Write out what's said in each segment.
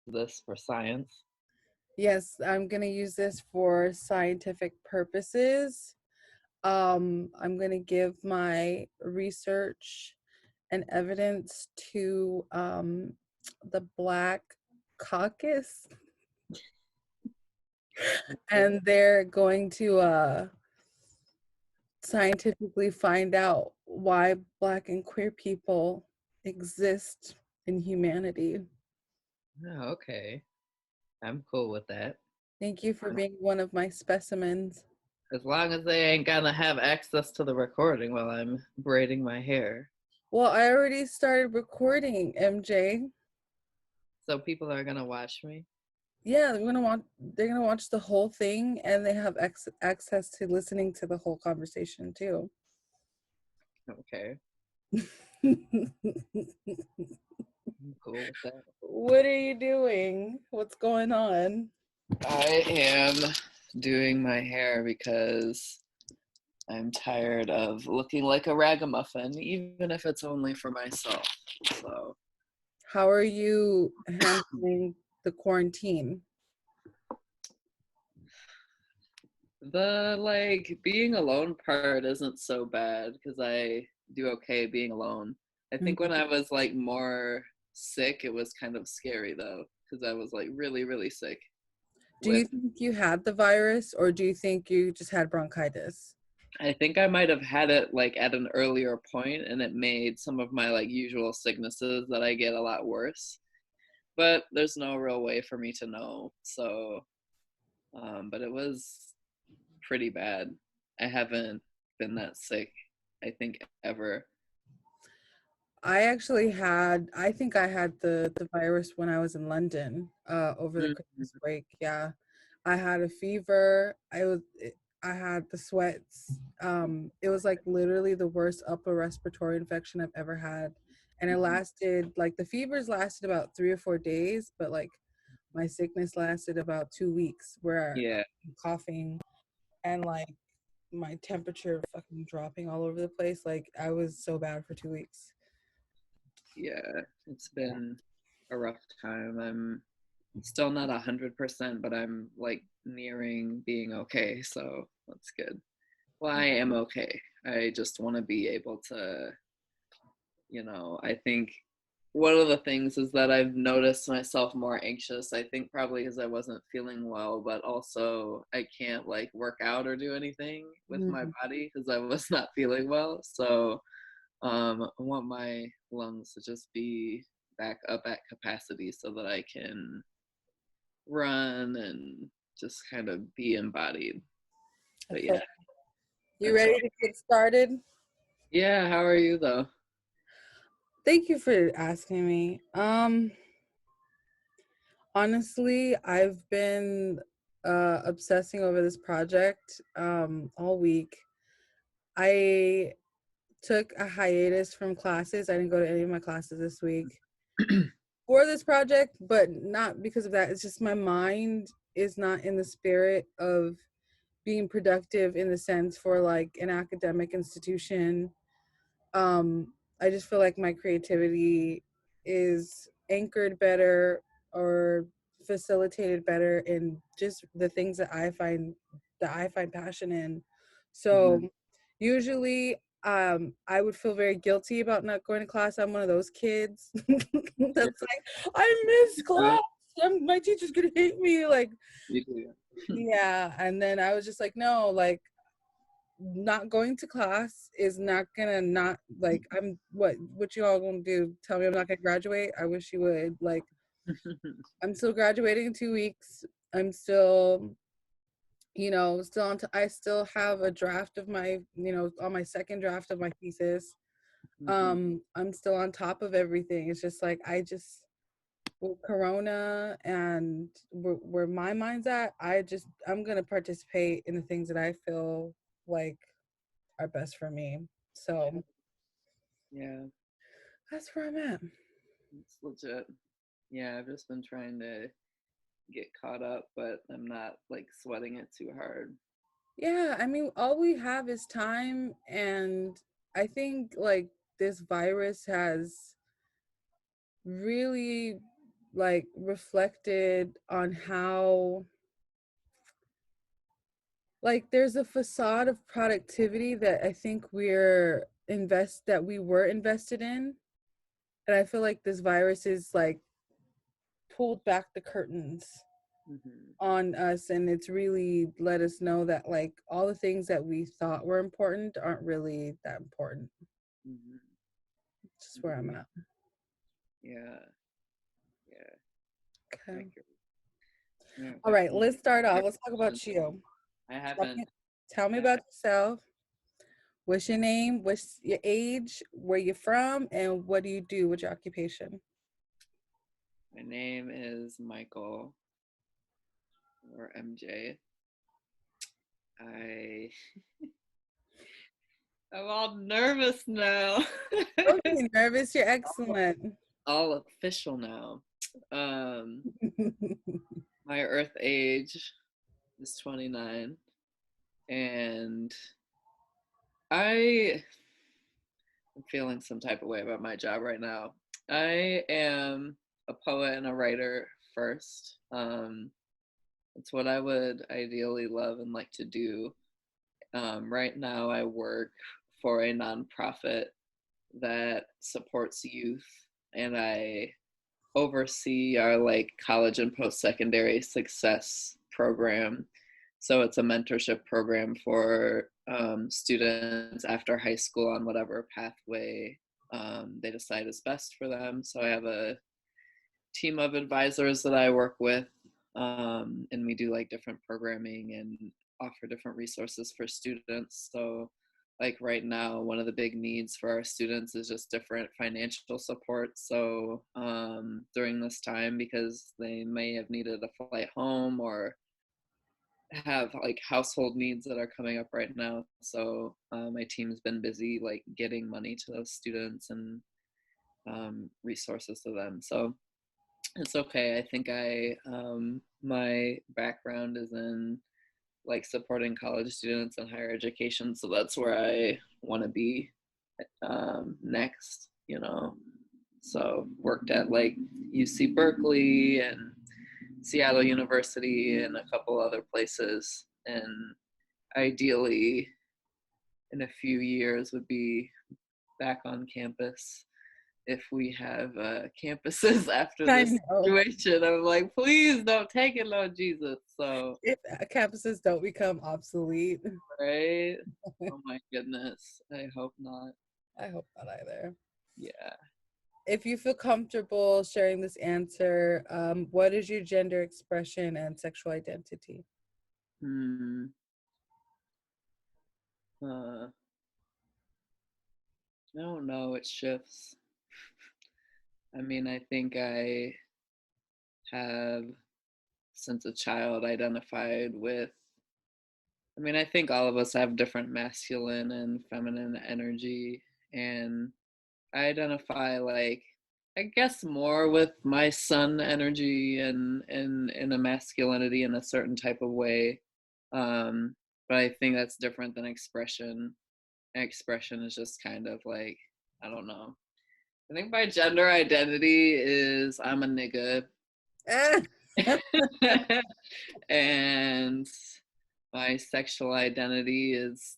this for science? Yes, I'm going to use this for scientific purposes. I'm going to give my research and evidence to the Black Caucus, and they're going to scientifically find out why Black and queer people exist in humanity. Oh, okay. I'm cool with that. Thank you for being one of my specimens. As long as they ain't gonna have access to the recording while I'm braiding my hair. Well, I already started recording, MJ. So people are gonna watch me? Yeah, they're gonna watch the whole thing, and they have access to listening to the whole conversation too. Okay. I'm cool with that. What are you doing? What's going on? I am doing my hair because I'm tired of looking like a ragamuffin, even if it's only for myself. So, How are you handling the quarantine? the being alone part isn't so bad because I do okay being alone. I think when I was more sick, it was kind of scary though, because I was really, really sick. Do you think you had the virus, or do you think you just had bronchitis? I think I might have had it at an earlier point, and it made some of my usual sicknesses that I get a lot worse. But there's no real way for me to know. So, but it was pretty bad. I haven't been that sick, I think, ever. I think I had the virus when I was in London over the Christmas break. Yeah. I had a fever. I had the sweats. It was literally the worst upper respiratory infection I've ever had. And it lasted the fevers lasted about 3 or 4 days, but my sickness lasted about 2 weeks where Yeah. I'm coughing and my temperature fucking dropping all over the place. I was so bad for 2 weeks. Yeah, it's been a rough time. I'm still not 100%, but I'm nearing being okay, so that's good. Well, I am okay. I just want to be able to, I think one of the things is that I've noticed myself more anxious. I think probably because I wasn't feeling well, but also I can't work out or do anything with my body because I was not feeling well. So I want my lungs to just be back up at capacity so that I can run and just kind of be embodied. But yeah. You ready to get started? Yeah, how are you though? Thank you for asking me. Honestly, I've been obsessing over this project all week. I took a hiatus from classes. I didn't go to any of my classes this week for this project, but not because of that. It's just my mind is not in the spirit of being productive in the sense for an academic institution. I just feel like my creativity is anchored better or facilitated better in just the things that I find passion in. So usually I would feel very guilty about not going to class. I'm one of those kids that's I miss class. My teacher's gonna hate me. Yeah. And then I was just no, not going to class is not gonna not I'm what you all gonna do, tell me I'm not gonna graduate? I wish you would. I'm still graduating in 2 weeks. I'm still still I still have a draft of my on my second draft of my thesis. I'm still on top of everything. It's just with corona and where my mind's at, I'm gonna participate in the things that I feel are best for me. So Yeah, that's where I'm at. it's legit. Yeah, I've just been trying to get caught up, but I'm not sweating it too hard. Yeah, I mean, all we have is time, and I think this virus has really like reflected on how like there's a facade of productivity that I think we were invested in. And I feel like this virus is like pulled back the curtains Mm-hmm. on us, and it's really let us know that like all the things that we thought were important aren't really that important. Mm-hmm. Just where I'm Indeed. at. Yeah. Yeah. I Okay. agree. Yeah, All right, definitely. let's start off. Great Let's talk question. about you. I Tell haven't. me, tell me Yeah. about yourself. What's your name? What's your age? Where you from? And what do you do? What's your occupation? My name is Michael, or MJ. I I'm all nervous now. Don't be nervous. You're excellent. All official now. Um, my Earth age is 29, and I am feeling some type of way about my job right now. I am a poet and a writer first. It's what I would ideally love and like to do. Right now, I work for a nonprofit that supports youth, and I oversee our like college and post-secondary success program. So it's a mentorship program for students after high school on whatever pathway they decide is best for them. So I have a team of advisors that I work with, and we do like different programming and offer different resources for students. So, like right now, one of the big needs for our students is just different financial support. So, during this time, because they may have needed a flight home or have like household needs that are coming up right now. So, my team's been busy like getting money to those students and resources to them. So, it's okay. I think my background is in like supporting college students and higher education, so that's where I want to be next. So worked at like UC Berkeley and Seattle University and a couple other places, and ideally in a few years would be back on campus if we have campuses after I this know. situation. I'm like, please don't take it, Lord Jesus. So, If campuses don't become obsolete. right? Oh my goodness. I hope not. I hope not either. Yeah. If you feel comfortable sharing this answer, what is your gender expression and sexual identity? Hmm. I don't know. It shifts. I mean, I think I have, since a child, identified with, I mean, I think all of us have different masculine and feminine energy. And I identify like, I guess more with my sun energy and in a masculinity in a certain type of way. But I think that's different than expression. Expression is just kind of like, I don't know. I think my gender identity is I'm a nigga. And my sexual identity is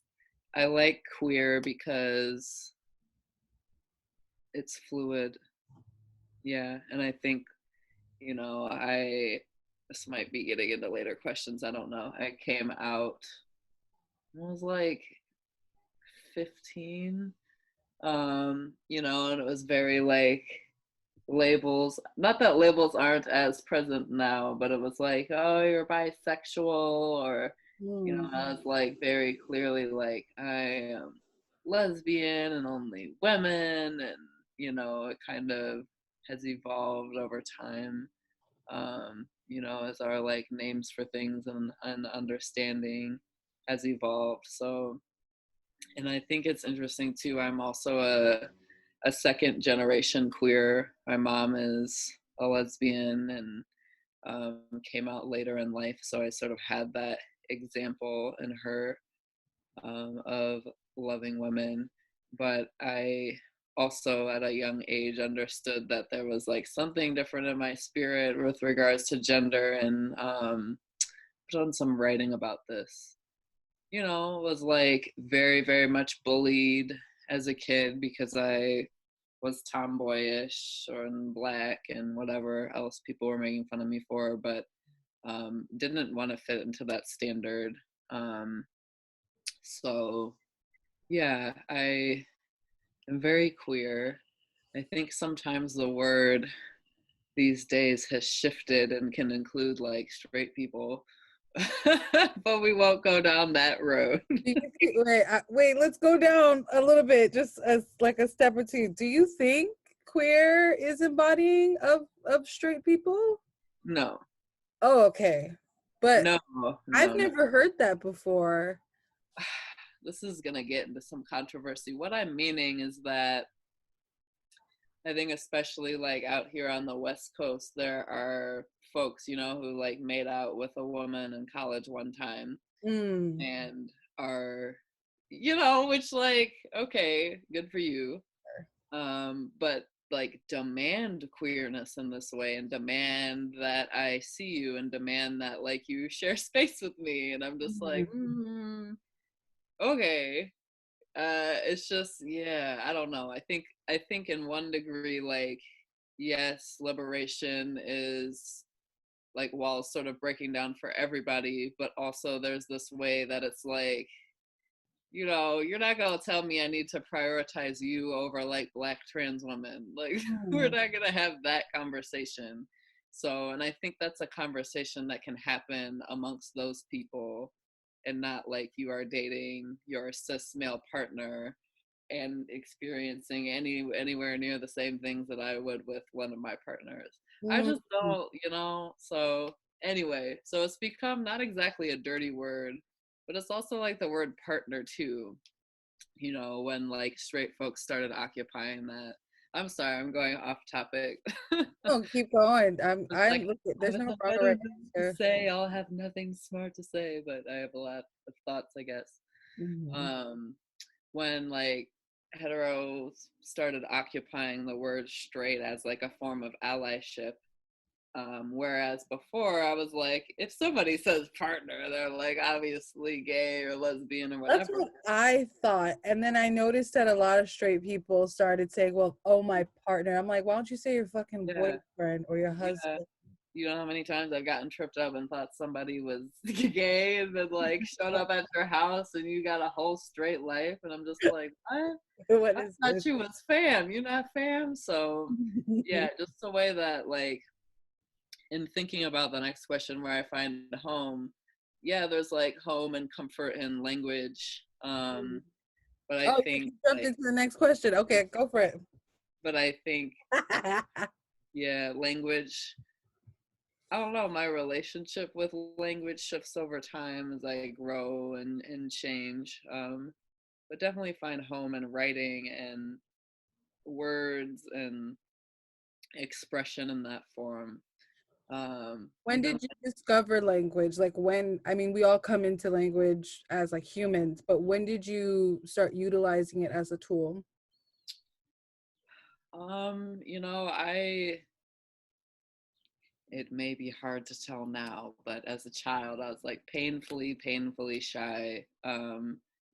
I like queer because it's fluid. Yeah, and I think I this might be getting into later questions. I don't know. I came out. I was like 15. And it was very like labels. Not that labels aren't as present now, but it was like, oh, you're bisexual, or Hmm. I was like very clearly like I am lesbian and only women, and it kind of has evolved over time, as our like names for things and understanding has evolved. So, and I think it's interesting too. I'm also a second generation queer. My mom is a lesbian and came out later in life, so I sort of had that example in her of loving women. But I also at a young age understood that there was like something different in my spirit with regards to gender, and done some writing about this. Was like very, very much bullied as a kid because I was tomboyish or black and whatever else people were making fun of me for, but didn't want to fit into that standard. So yeah, I am very queer. I think sometimes the word these days has shifted and can include like straight people, but we won't go down that road. Wait, let's go down a little bit, just as like a step or two. Do you think queer is embodying of straight people? No, Oh, okay. But no, I've no. never heard that before. This is gonna get into some controversy. What I'm meaning is that I think especially like out here on the West Coast, there are folks, who like made out with a woman in college one time Mm. and are, which like, okay, good for you. But like demand queerness in this way and demand that I see you and demand that like you share space with me. And I'm just like, okay. It's just, yeah, I don't know. I think in one degree, like, yes, liberation is like walls sort of breaking down for everybody, but also there's this way that it's like, you're not gonna tell me I need to prioritize you over like black trans women. Like, we're not gonna have that conversation. So, and I think that's a conversation that can happen amongst those people, and not like you are dating your cis male partner and experiencing anywhere near the same things that I would with one of my partners. I just don't, so anyway, so it's become not exactly a dirty word, but it's also like the word partner too, when like straight folks started occupying that. I'm sorry, I'm going off topic. Oh, keep going. It's like, Look, I there's have no a wrong or better right thing to answer. say. I'll have nothing smart to say, but I have a lot of thoughts, I guess. Um, when like heteros started occupying the word straight as like a form of allyship, whereas before I was like, if somebody says partner, they're like obviously gay or lesbian or That's whatever. what I thought. And then I noticed that a lot of straight people started saying, well, oh, my partner. I'm like, why don't you say your fucking Yeah, boyfriend or your yeah. husband? You know how many times I've gotten tripped up and thought somebody was gay and then like showed up at your house and you got a whole straight life, and I'm just like, what? What I is thought this? you was fam. You not fam. So yeah, just the way that like in thinking about the next question where I find home, yeah, there's like home and comfort in language. But I Oh, think you jumped like into the next question. Okay, go for it. but I think yeah, language, I don't know, my relationship with language shifts over time as I grow and change. But definitely find home in writing and words and expression in that form. When Even did you discover language? Like when, I mean, we all come into language as like humans, but when did you start utilizing it as a tool? I it may be hard to tell now, but as a child, I was like painfully, painfully shy.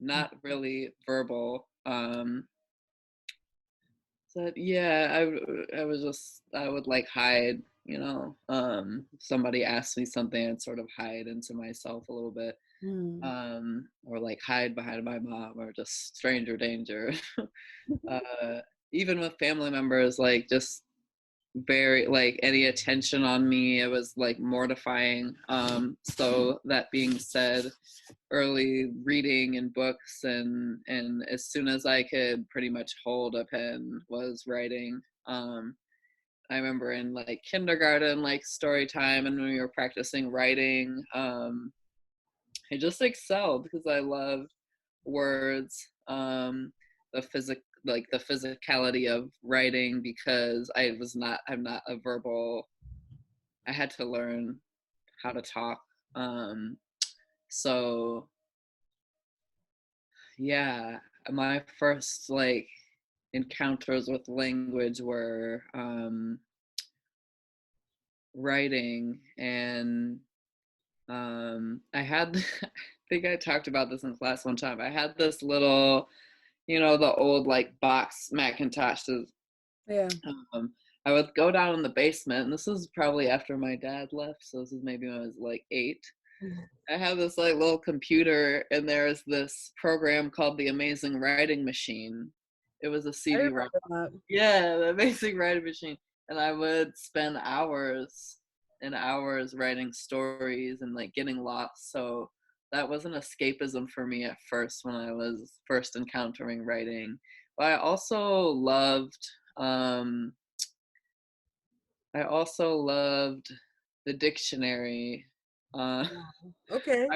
Not really verbal. So yeah, I would like hide, somebody asked me something, I'd sort of hide into myself a little bit. Mm. Or like hide behind my mom or just stranger danger. uh, Even with family members, like just very like any attention on me, it was like mortifying. So that being said, early reading and books and as soon as I could pretty much hold a pen was writing. I remember in like kindergarten, like story time, and when we were practicing writing, I just excelled because I loved words, the the physicality of writing, because I'm not a verbal, I had to learn how to talk. Um, so yeah, my first like encounters with language were writing. And I had I think I talked about this in class one time. I had this little, the old like box Macintoshes. Yeah. um, I would go down in the basement, and this was probably after my dad left, so this is maybe when I was like 8. I have this like little computer, and there's this program called the Amazing Writing Machine. It was a I CD-ROM. remember that. Yeah, the Amazing Writing Machine. And I would spend hours and hours writing stories and like getting lost. So that was an escapism for me at first when I was first encountering writing. But um I also loved the dictionary. Uh Okay.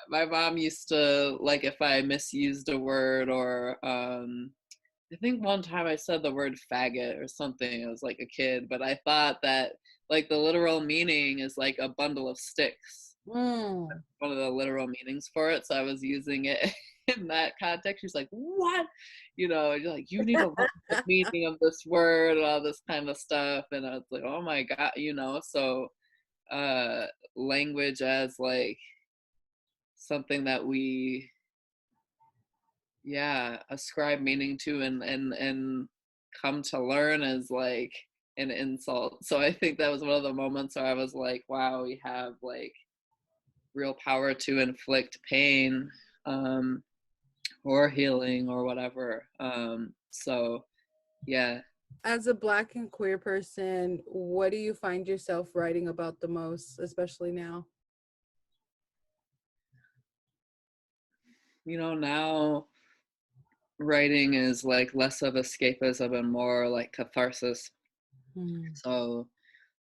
my mom used to, like, if I misused a word, or I think one time I said the word faggot or something. I was like a kid, but I thought that like the literal meaning is like a bundle of sticks. Mm. One of the literal meanings for it. So I was using it in that context. She's like, "What?" You're like, "You need to look at the meaning of this word," and all this kind of stuff. And I was like, "Oh my god." So uh language as like something that we, yeah, ascribe meaning to, and come to learn as like an insult. So I think that was one of the moments where I was like, wow, we have like real power to inflict pain, um or healing or whatever. So yeah. As a Black and queer person, what do you find yourself writing about the most, especially now? Now writing is like less of escapism and more like catharsis. Mm. So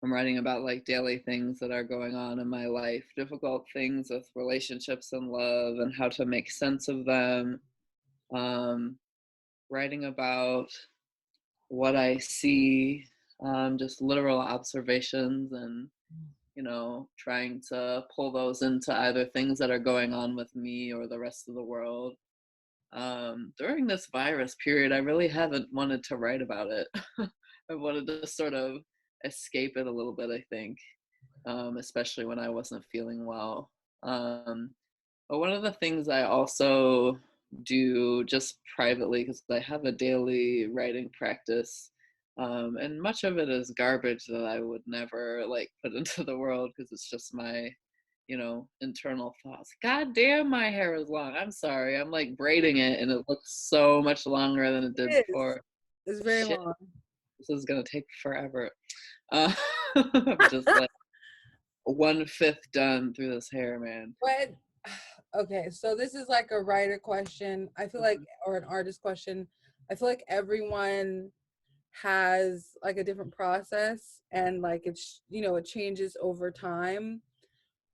I'm writing about like daily things that are going on in my life, difficult things with relationships and love and how to make sense of them. Um, Writing about what I see, just literal observations, and trying to pull those into either things that are going on with me or the rest of the world. During this virus period, I really haven't wanted to write about it. I wanted to sort of escape it a little bit, I think, especially when I wasn't feeling well. But one of the things I also do just privately, because I have a daily writing practice, and much of it is garbage that I would never like put into the world because it's just my, internal thoughts. God damn, my hair is long. I'm sorry. I'm like braiding it, and it looks so much longer than it did It is. before. It's very Shit, long. this is gonna take forever. I'm just like 1/5 done through this hair, man. What? Okay, so this is like a writer question. I feel like, or an artist question. I feel like everyone has like a different process, and like it changes over time.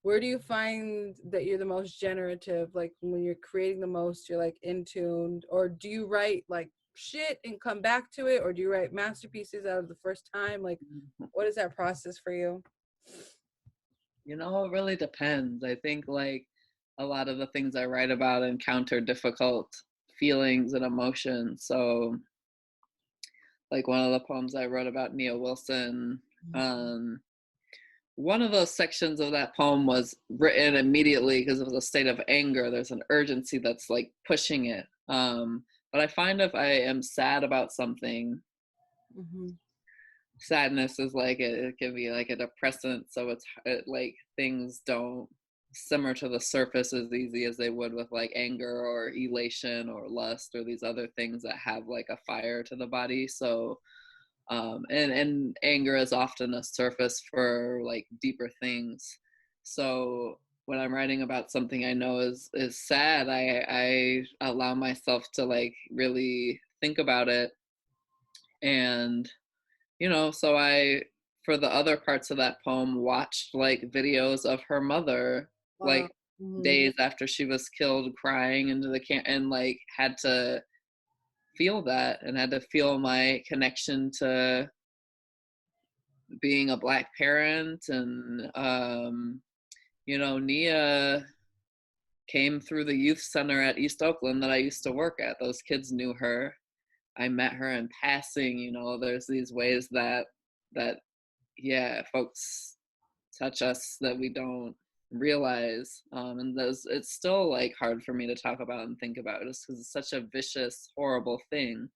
Where do you find that you're the most generative? Like when you're creating the most, you're like in tune, or do you write like shit and come back to it, or do you write masterpieces out of the first time? Like, what is that process for you? It really depends. I think like a lot of the things I write about encounter difficult feelings and emotions. So like one of the poems I wrote about Nia Wilson, um, one of those sections of that poem was written immediately because it was a state of anger. There's an urgency that's like pushing it. But I find if I am sad about something, Mm-hmm. sadness is like it can be like a depressant, so like things don't simmer to the surface as easy as they would with like anger or elation or lust or these other things that have like a fire to the body. So and anger is often a surface for like deeper things. So when I'm writing about something I know is sad, I allow myself to like really think about it. And so I, for the other parts of that poem, watched like videos of her mother, Wow. like Mm-hmm. days after she was killed, crying into the can, and like had to feel that, and had to feel my connection to being a Black parent. And Nia came through the youth center at East Oakland that I used to work at. Those kids knew her. I met her in passing, you know, there's these ways that yeah, folks touch us that we don't realize. And those, it's still like hard for me to talk about and think about, just because it's such a vicious, horrible thing.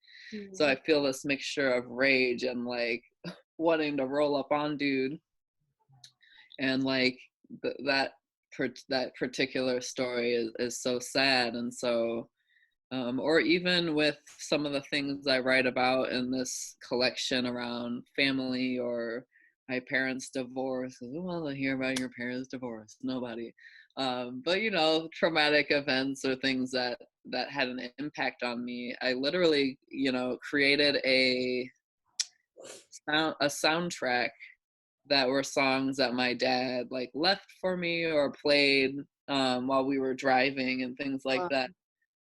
So I feel this mixture of rage and like wanting to roll up on dude, and like that particular story is so sad. And so or even with some of the things I write about in this collection around family or my parents' divorce. Who wants to hear about your parents' divorce? Nobody. But you know, traumatic events or things that had an impact on me. I literally, you know, created a soundtrack that were songs that my dad like left for me or played while we were driving and things like that,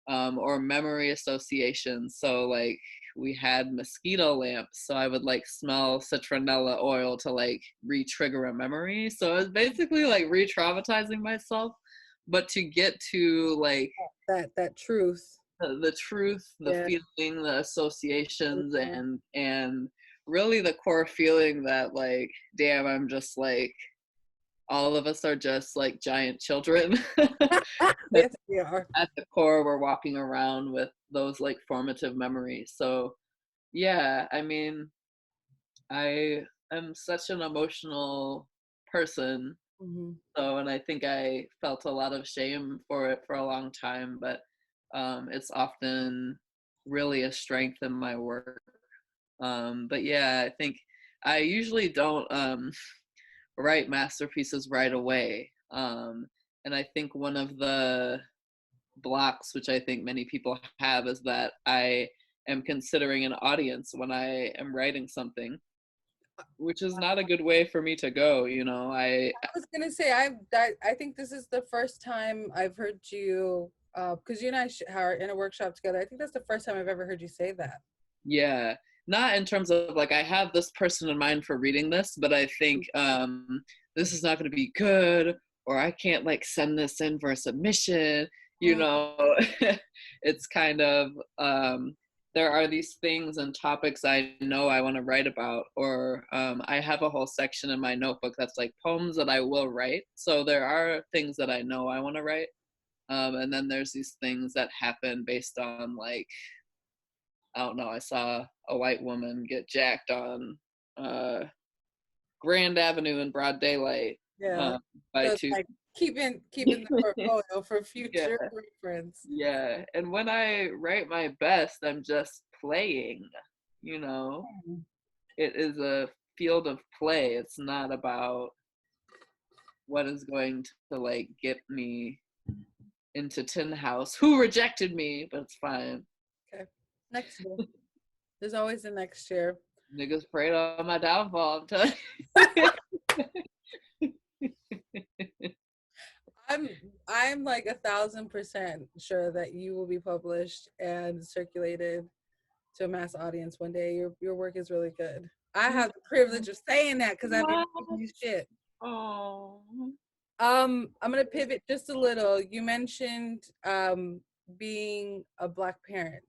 or memory associations. So like we had mosquito lamps, so I would like smell citronella oil to like re-trigger a memory. So it was basically like re-traumatizing myself, but to get to like that truth, the truth, the yeah, feeling, the associations, and really the core feeling that like, damn, I'm just like, all of us are just like giant children. yes, we are. At the core, we're walking around with those like formative memories. So yeah, I mean, I am such an emotional person. So, and I think I felt a lot of shame for it for a long time, but it's often really a strength in my work. But yeah, I think I usually don't write masterpieces right away. And I think one of the blocks, which I think many people have, is that I am considering an audience when I am writing something, which is not a good way for me to go. You know, I was gonna say I think this is the first time I've heard you, because you and I are in a workshop together. I think that's the first time I've ever heard you say that. yeah, not in terms of like I have this person in mind for reading this, but I think this is not going to be good, or I can't like send this in for a submission. You know, it's kind of there are these things and topics I know I want to write about, or I have a whole section in my notebook that's like poems that I will write. So there are things that I know I want to write, and then there's these things that happen based on like, I don't know, I saw a white woman get jacked on Grand Avenue in broad daylight Yeah. by So it's two. like keeping the portfolio for Yeah, future reference. yeah. And when I write my best, I'm just playing, you know? It is a field of play. It's not about what is going to like get me into Tin House, who rejected me, but it's fine. Okay. Next year. There's always the next year. Niggas prayed on my downfall, I'm telling you. I'm like 1,000% sure that you will be published and circulated to a mass audience one day. Your work is really good. I have the privilege of saying that because I've been reading you shit. Oh. I'm gonna pivot just a little. You mentioned being a Black parent.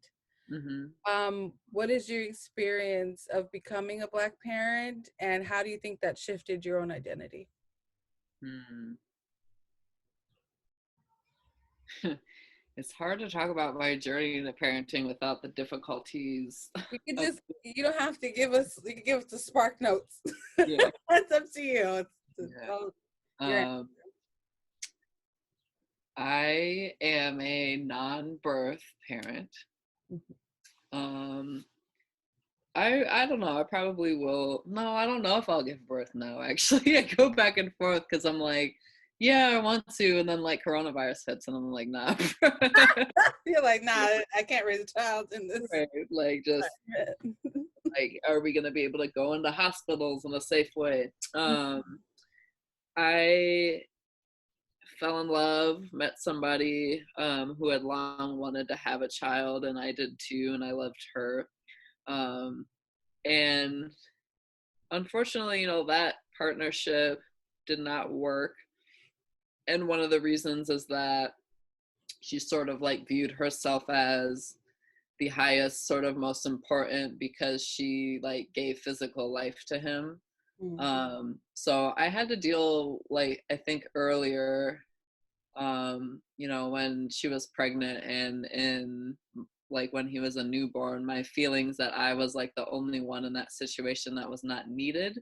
What is your experience of becoming a Black parent, and how do you think that shifted your own identity? It's hard to talk about my journey into parenting without the difficulties. You could just, you don't have to give us, you can give us the spark notes. Yeah. That's up to you. I am a non-birth parent. Um, I don't know. I probably will. No, I don't know if I'll give birth now. Actually, I go back and forth because I'm like, yeah, I want to, and then like coronavirus hits, and I'm like, nah. You're like, nah, I can't raise a child in this. Right. Like, just like, are we gonna be able to go into hospitals in a safe way? I fell in love, met somebody who had long wanted to have a child, and I did too, and I loved her. And unfortunately, you know, that partnership did not work. And one of the reasons is that she sort of like viewed herself as the highest, sort of most important, because she like gave physical life to him. So I had to deal, like, I think earlier, you know, when she was pregnant and in like when he was a newborn, my feelings that I was like the only one in that situation that was not needed.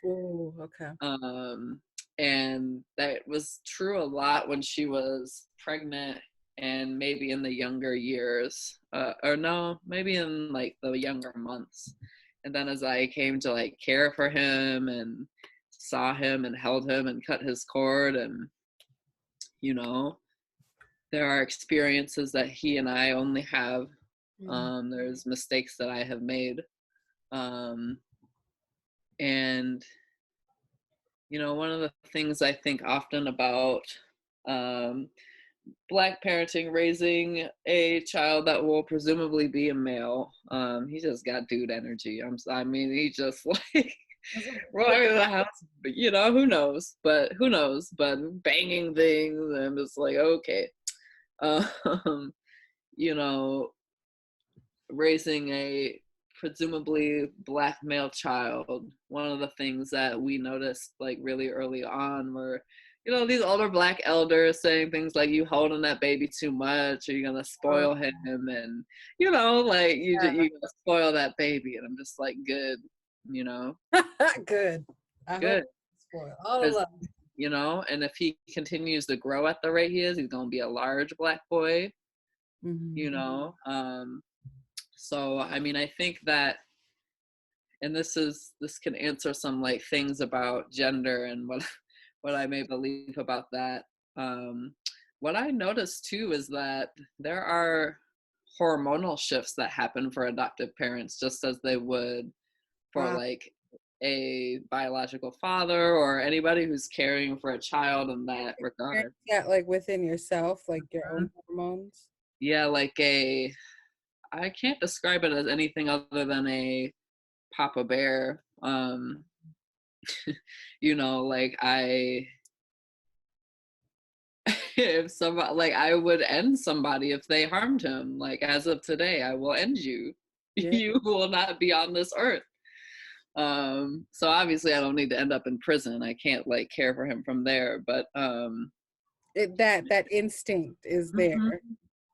Oh, okay. Um, and that was true a lot when she was pregnant and maybe in the younger years, or no, maybe in like the younger months. And then as I came to like care for him and saw him and held him and cut his cord, and you know, there are experiences that he and I only have. There's mistakes that I have made. Um, and you know, one of the things I think often about um, Black parenting, raising a child that will presumably be a male, he just got dude energy. I mean, he just like running the house, but you know, who knows? But who knows? But banging things, and it's like, okay, um, you know, raising a presumably Black male child, one of the things that we noticed like really early on were, you know, these older Black elders saying things like, you holding that baby too much, or you're gonna spoil him, and you know, like you gonna spoil that baby. And I'm just like, good, you know. Good. I hope Good. spoil all Because, love. you know, and if he continues to grow at the rate he is, he's gonna be a large Black boy, you know. So I mean, I think that, and this can answer some like things about gender and what what I may believe about that. What I noticed too is that there are hormonal shifts that happen for adoptive parents, just as they would for Wow. like a biological father or anybody who's caring for a child in that regard. Yeah, like within yourself, like your own hormones. Yeah, like I can't describe it as anything other than a Papa Bear. You know, like if somebody, like I would end somebody if they harmed him. Like as of today, I will end you. Yeah. You will not be on this earth. So obviously I don't need to end up in prison. I can't like care for him from there, but That instinct is there. mhm.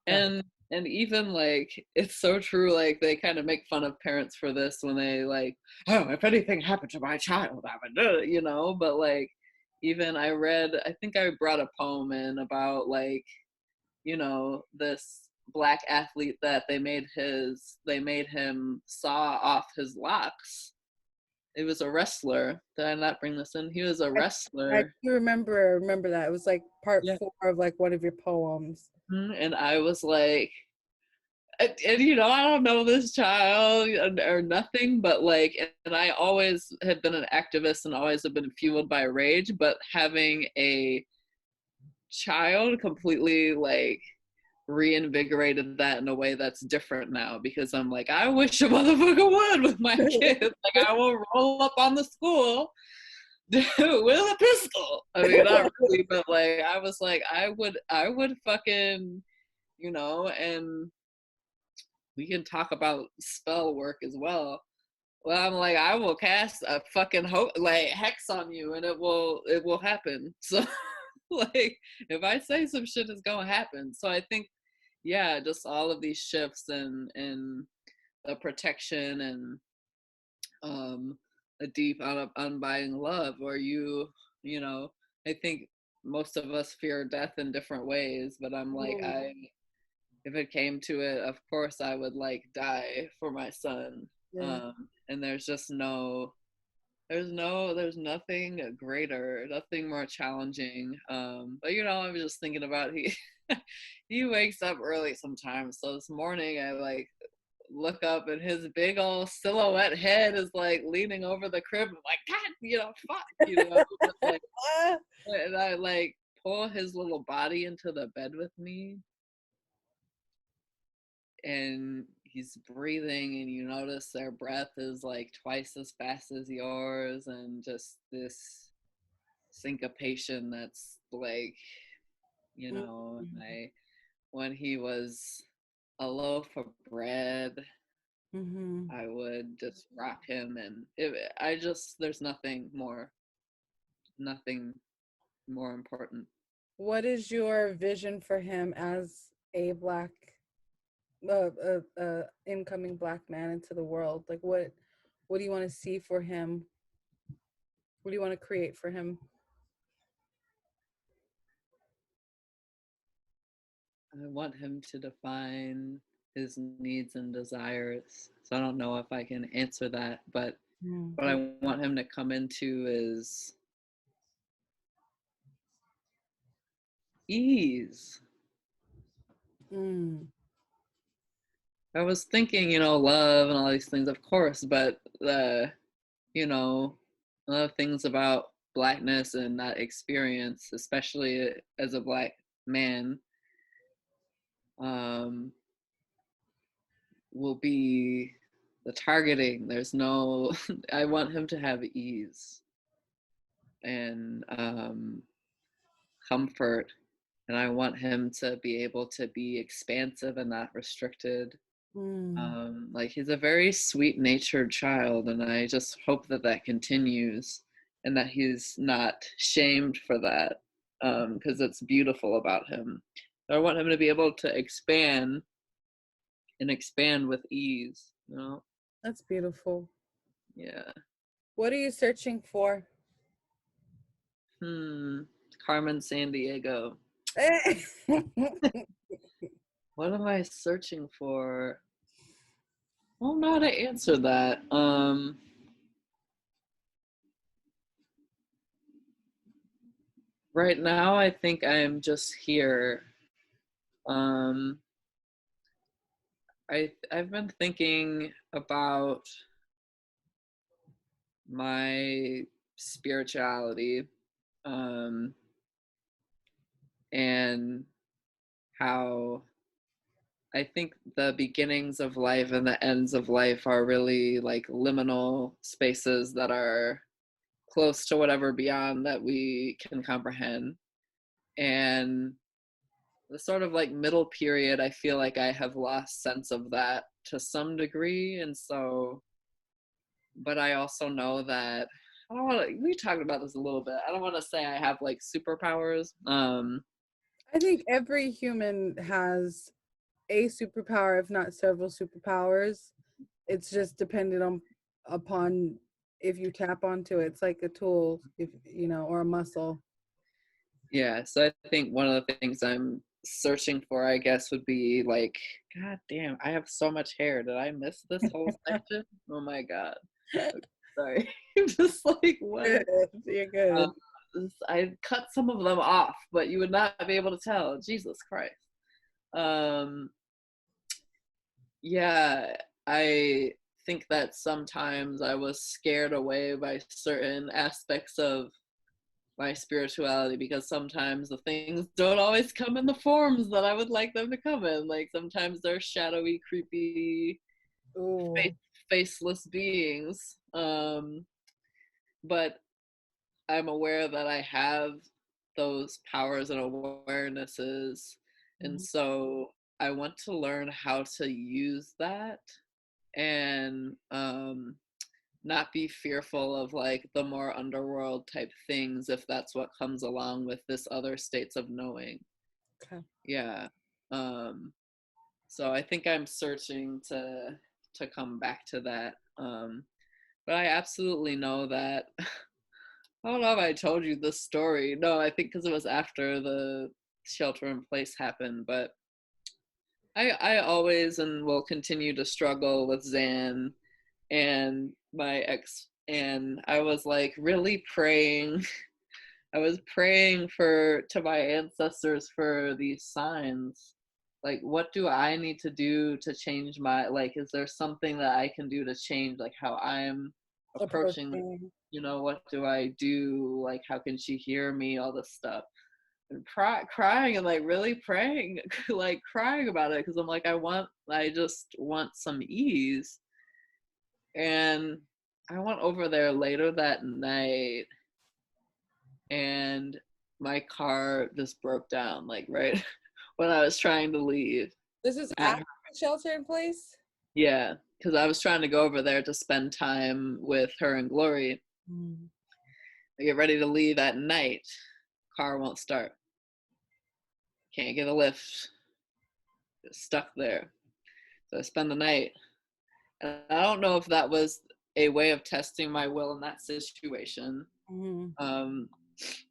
Got And even like it's so true, like they kind of make fun of parents for this when they like, oh, if anything happened to my child, I would do it, you know. But like even I read, I think I brought a poem in about like, you know, this Black athlete that they made him saw off his locks. It was a wrestler. Did I not bring this in? He was a I wrestler. do remember that. It was like part Yeah. 4 of like one of your poems. And I was like, and you know, I don't know this child or nothing, but like, and I always have been an activist and always have been fueled by rage, but having a child completely like reinvigorated that in a way that's different now, because I'm like, I wish a motherfucker would with my kids. Like I will roll up on the school with a pistol. I mean, not really, but like I was like, I would fucking, you know. And we can talk about spell work as well. Well, I'm like, I will cast a fucking like hex on you, and it will happen. So, like, if I say some shit is gonna happen. So I think, yeah, just all of these shifts and the protection and a deep undying love, or you know, I think most of us fear death in different ways, but I'm like, if it came to it, of course I would like die for my son. Yeah. And there's just there's nothing greater, nothing more challenging. But you know, I was just thinking about he wakes up early sometimes. So this morning I like look up and his big old silhouette head is like leaning over the crib. I'm like, God, you know, fuck, you know. Like, and I like pull his little body into the bed with me, and he's breathing, and you notice their breath is like twice as fast as yours, and just this syncopation that's like, you know. And I when he was a loaf of bread. Mm-hmm. I would just rock him, and there's nothing more important. What is your vision for him as a black, incoming black man into the world? Like, what do you want to see for him? What do you want to create for him? I want him to define his needs and desires. So I don't know if I can answer that, but what Mm-hmm. I want him to come into is ease. Mm. I was thinking, love and all these things, of course, but you know, a lot of things about blackness and that experience, especially as a black man, um, will be the targeting. There's no, I want him to have ease and comfort, and I want him to be able to be expansive and not restricted. Mm. Like he's a very sweet natured child, and I just hope that that continues and that he's not shamed for that, because it's beautiful about him. So I want him to be able to expand and expand with ease. That's beautiful. Yeah. What are you searching for? Hmm. Carmen San Diego. What am I searching for? I don't know how to answer that. Right now, I think I'm just here. Um, I've been thinking about my spirituality, um, and how I think the beginnings of life and the ends of life are really like liminal spaces that are close to whatever beyond that we can comprehend. And the sort of like middle period, I feel like I have lost sense of that to some degree. And so, but I also know that I don't want to, we talked about this a little bit. I don't want to say I have like superpowers. I think every human has a superpower, if not several superpowers. It's just dependent on upon if you tap onto it. It's like a tool, if you know, or a muscle. Yeah. So I think one of the things I'm searching for, I guess, would be like, God damn, I have so much hair. Did I miss this whole section? Oh my God. Sorry. I'm just like, Good. what? You're Um, good. I cut some of them off, but you would not be able to tell. Jesus Christ. Um, yeah, I think that sometimes I was scared away by certain aspects of my spirituality because sometimes the things don't always come in the forms that I would like them to come in. Like sometimes they're shadowy, creepy, Ooh. faceless beings. But I'm aware that I have those powers and awarenesses. And Mhm. so I want to learn how to use that and not be fearful of like the more underworld type things if that's what comes along with this other states of knowing. Okay. Yeah. Um, so I think I'm searching to come back to that. But I absolutely know that I don't know if I told you this story. No, I think because it was after the shelter in place happened, but I always and will continue to struggle with Zan and my ex, and I was like really praying. I was praying for to my ancestors for these signs. Like, what do I need to do to change my, like, is there something that I can do to change like how I'm approaching, Approaching. what do I do? Like, how can she hear me? All this stuff. And crying and like really praying, like crying about it because I'm like, I just want some ease. And I went over there later that night and my car just broke down, like right when I was trying to leave. This is And after. a shelter in place? Yeah, because I was trying to go over there to spend time with her and Glory. Mm. I get ready to leave at night. Car won't start. Can't get a lift. Just stuck there. So I spend the night. And I don't know if that was a way of testing my will in that situation. Mm. Um,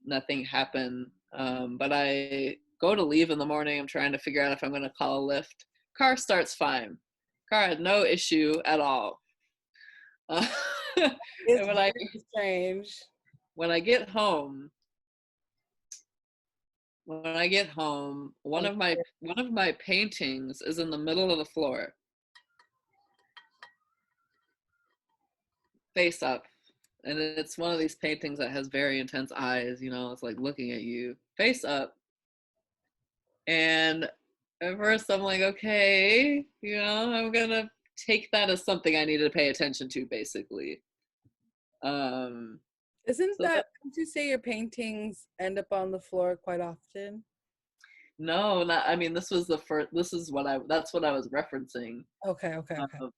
Nothing happened. But I go to leave in the morning. I'm trying to figure out if I'm going to call a Lyft. Car starts fine. Car had no issue at all. It's And when I very strange. when I get home, one Oh, of my paintings is in the middle of the floor, face up. And it's one of these paintings that has very intense eyes, it's like looking at you, face up. And at first I'm like, okay, I'm gonna take that as something I need to pay attention to, basically. Um, isn't so that, don't you say your paintings end up on the floor quite often? no, not, I mean, this was the first, that's what I was referencing. Okay, okay, okay. Um,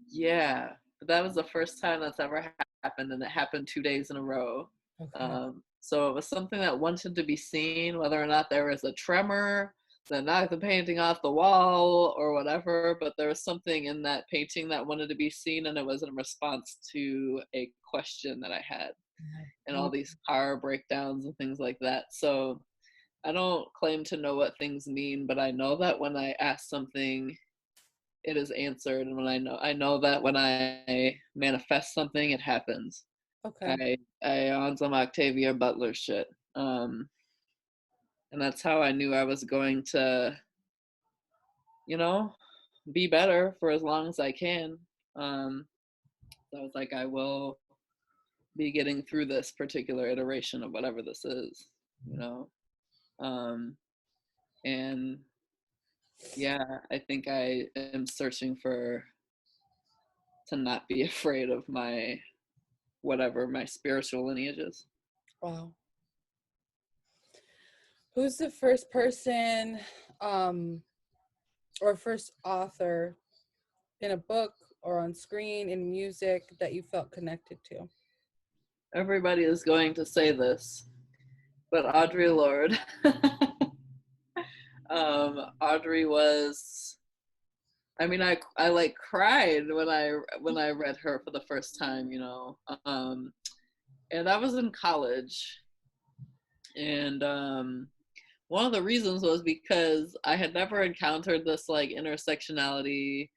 yeah, but that was the first time that's ever happened, and it happened 2 days in a row. Okay. So it was something that wanted to be seen, whether or not there was a tremor that knocked the painting off the wall or whatever, but there was something in that painting that wanted to be seen, and it was in response to a question that I had and all Mm. these car breakdowns and things like that. So I don't claim to know what things mean, but I know that when I ask something, it is answered, and when I know that when I manifest something, it happens. Okay. I on some Octavia Butler shit. And that's how I knew I was going to, you know, be better for as long as I can. So I was like, I will be getting through this particular iteration of whatever this is, you know. Um, and yeah, I think I am searching for to not be afraid of my whatever my spiritual lineage is. Wow. Who's the first person um or first author in a book or on screen in music that you felt connected to? Everybody is going to say this, but Audre Lorde. Audrey was. I mean, I like cried when I read her for the first time, and that was in college, and one of the reasons was because I had never encountered this like intersectionality.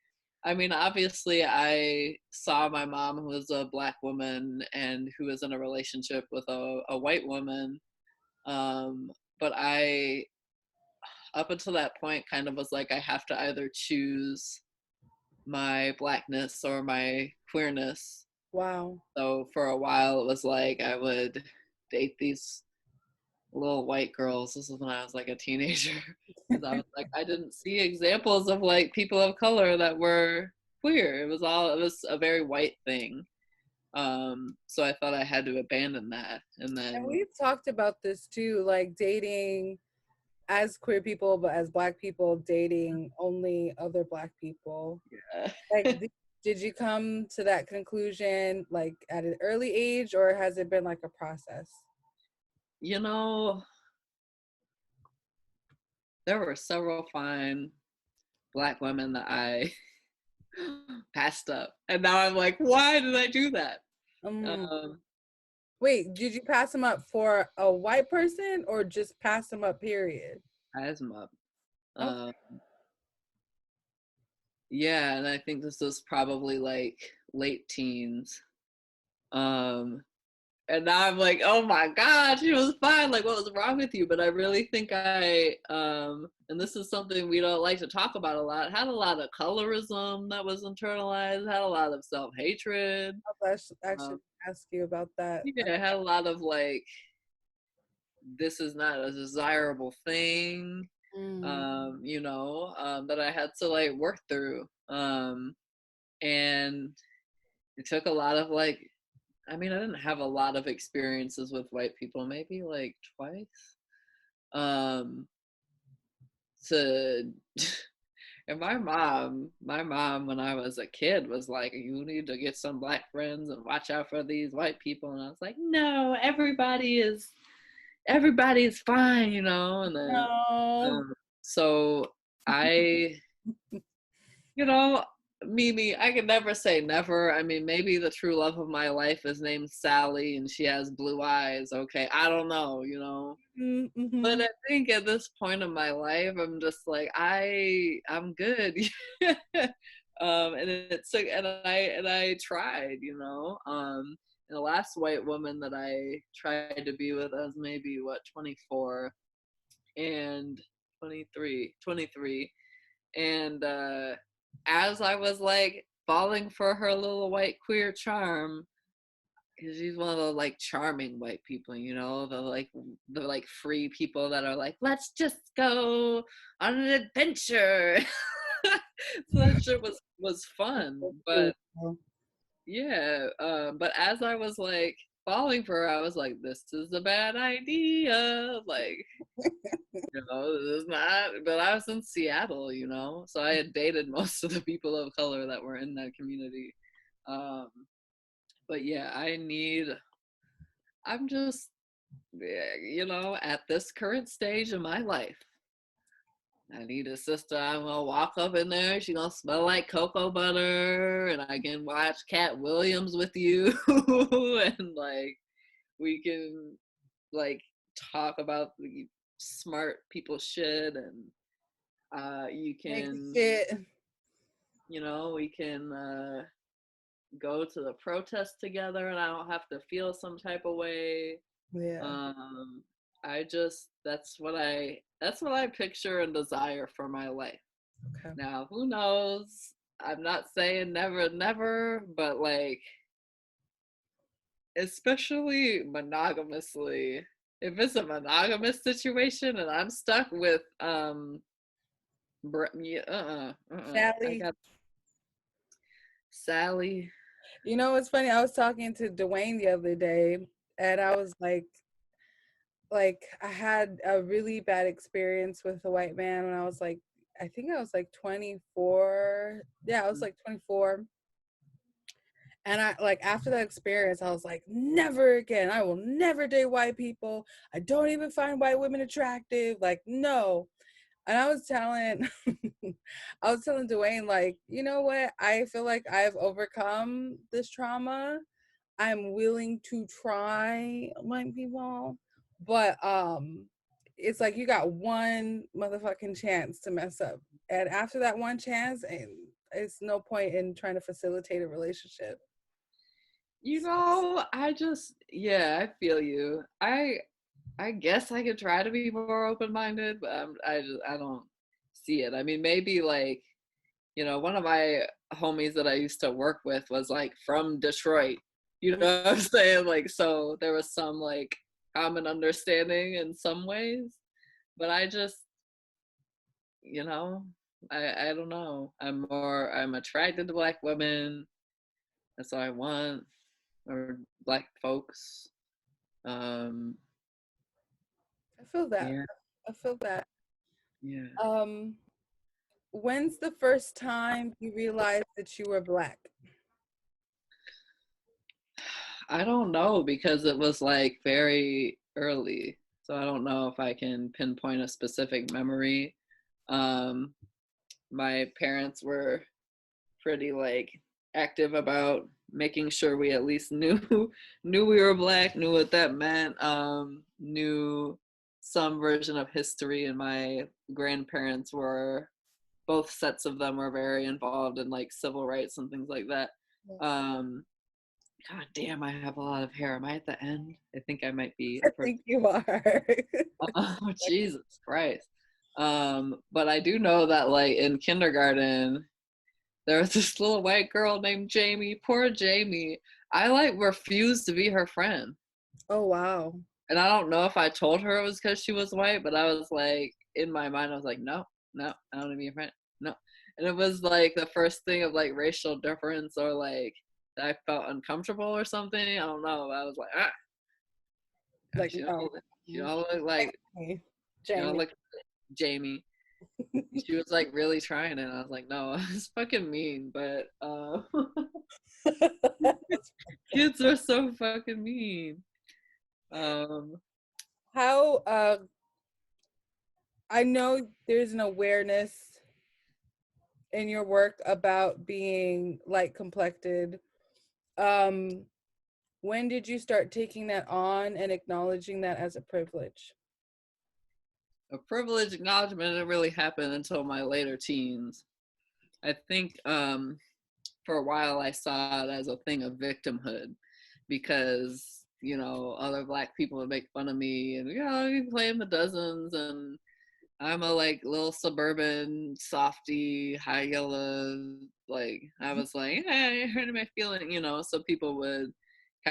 I mean, obviously, I saw my mom, who was a Black woman and who was in a relationship with a white woman, but I, up until that point, kind of was like, I have to either choose my Blackness or my queerness. Wow. So for a while, it was like I would date these little white girls. This was when I was like a teenager, because I was like, I didn't see examples of like people of color that were queer. It was a very white thing. So I thought I had to abandon that, and And then we've talked about this too, like dating as queer people, but as Black people, dating only other Black people. yeah. Like, did you come to that conclusion like at an early age, or has it been like a process? you know, there were several fine Black women that I passed up, and now I'm like, why did I do that? Um, Um, Wait, did you pass them up for a white person or just pass them up, period? Asthma. Okay. Um, yeah, and I think this was probably like late teens. Um, and now I'm like, oh my God, she was fine. Like, what was wrong with you? But I really think and this is something we don't like to talk about a lot, had a lot of colorism that was internalized, had a lot of self-hatred. I should Um, ask you about that. yeah, had a lot of like, this is not a desirable thing, Mm, that I had to like work through. And it took a lot of like, I mean, I didn't have a lot of experiences with white people, maybe like twice. Um, to And my mom, when I was a kid, was like, "You need to get some black friends and watch out for these white people." And I was like, "No, everybody is fine, you know." And then, No. so I, you know, Mimi, I can never say never. I mean, maybe the true love of my life is named Sally, and she has blue eyes. Okay, I don't know, you know. Mm-hmm. But I think at this point in my life, I'm just like I'm good. And it's like, and I tried, you know. And the last white woman that I tried to be with, I was maybe what 24 and 23, and as I was like falling for her little white queer charm, because she's one of the like charming white people, you know, the like free people that are like, let's just go on an adventure. So that shit was fun, but yeah, but as I was like falling for her, I was like, this is a bad idea, like, you know, this is not. But I was in Seattle, you know, so I had dated most of the people of color that were in that community. um but yeah, I'm just, you know, at this current stage of my life, I need a sister. I'm gonna walk up in there. She gonna smell like cocoa butter, and I can watch Cat Williams with you, and like we can like talk about the smart people shit, and you Make can, shit. you know, we can go to the protest together, and I don't have to feel some type of way. Yeah. Um, I just that's what I picture and desire for my life. Okay. Now, who knows? I'm not saying never, never, but like, especially monogamously, if it's a monogamous situation and I'm stuck with yeah, I Sally. got Sally. You know what's funny? I was talking to Dwayne the other day, and I was like I had a really bad experience with a white man when I was like, I think I was like 24. Yeah, I was like 24. And I like after that experience, I was like, never again. I will never date white people. I don't even find white women attractive. Like, no. And I was telling I was telling Dwayne, like, you know what? I feel like I've overcome this trauma. I'm willing to try white people. But it's like you got one motherfucking chance to mess up. And after that one chance, and it's no point in trying to facilitate a relationship. You know, yeah, I feel you. I guess I could try to be more open-minded, but I don't see it. I mean, maybe like, you know, one of my homies that I used to work with was like from Detroit. You know what I'm saying? Like, so there was some like common understanding in some ways, but I just, you know, I don't know. I'm attracted to black women. That's what I want, or black folks. Um, I feel that. yeah, I feel that. yeah. Um, when's the first time you realized that you were black? I don't know because it was like very early. So I don't know if I can pinpoint a specific memory. Um, my parents were pretty like active about making sure we at least knew knew we were black, knew what that meant, knew some version of history, and my grandparents were, both sets of them were very involved in like civil rights and things like that. Um, God damn, I have a lot of hair. Am I at the end? I think I might be I approaching. think you are. Oh, Jesus Christ. But I do know that like in kindergarten, there was this little white girl named Jamie. Poor Jamie. I like refused to be her friend. Oh wow. And I don't know if I told her it was because she was white, but I was like, in my mind, I was like, no, no, I don't want to be your friend. No. And it was like the first thing of like racial difference, or like I felt uncomfortable or something. I don't know. I was like, Like she don't no. look, she don't look like, Jamie. she don't Jamie. look like Jamie. She was like really trying it. I was like, no, it's fucking mean, but kids are so fucking mean. Um, How I know there's an awareness in your work about being light complected. Um, when did you start taking that on and acknowledging that as a privilege? a privilege acknowledgement didn't really happen until my later teens. I think for a while I saw it as a thing of victimhood because, you know, other black people would make fun of me and, you know, you play in the dozens and I'm a like little suburban softy, high yellow, like I was like, hey, I hurt my feeling, you know, so people would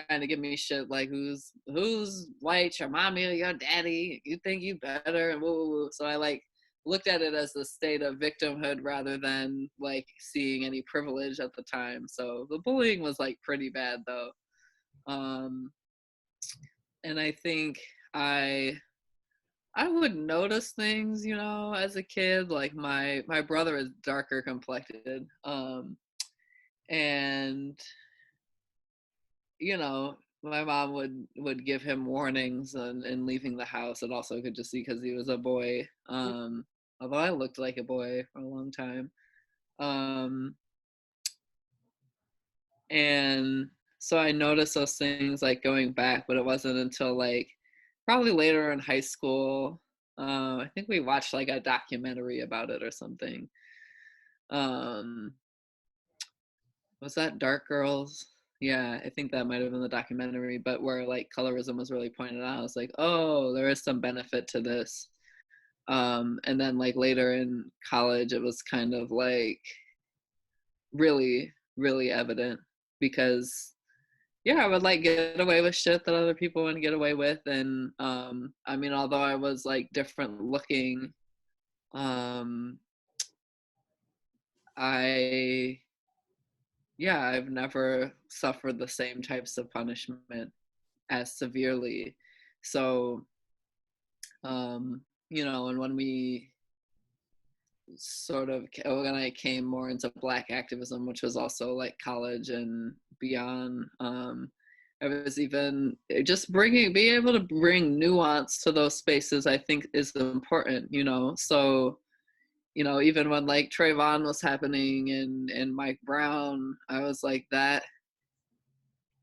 kind of give me shit like who's white, your mommy or your daddy? You think you better and woo woo woo. So I like looked at it as a state of victimhood rather than like seeing any privilege at the time. So the bullying was like pretty bad though. Um and I think I I would notice things, you know, as a kid. Like my brother is darker complected, and you know, my mom would give him warnings and leaving the house. And also could just see because he was a boy. Although I looked like a boy for a long time, um, and so I noticed those things like going back, but it wasn't until like probably later in high school. I think we watched like a documentary about it or something. Um, was that Dark Girls? Yeah, I think that might have been the documentary, but where like colorism was really pointed out. I was like, oh, there is some benefit to this. And then like later in college, it was kind of like really, really evident because yeah, I would like get away with shit that other people wouldn't get away with. And I mean, although I was like different looking, um, I yeah, I've never suffered the same types of punishment as severely. So, you know, and when we sort of when I came more into Black activism, which was also like college and beyond, I was even just being able to bring nuance to those spaces. I think is important, you know. So, you know, even when like Trayvon was happening and Mike Brown, I was like that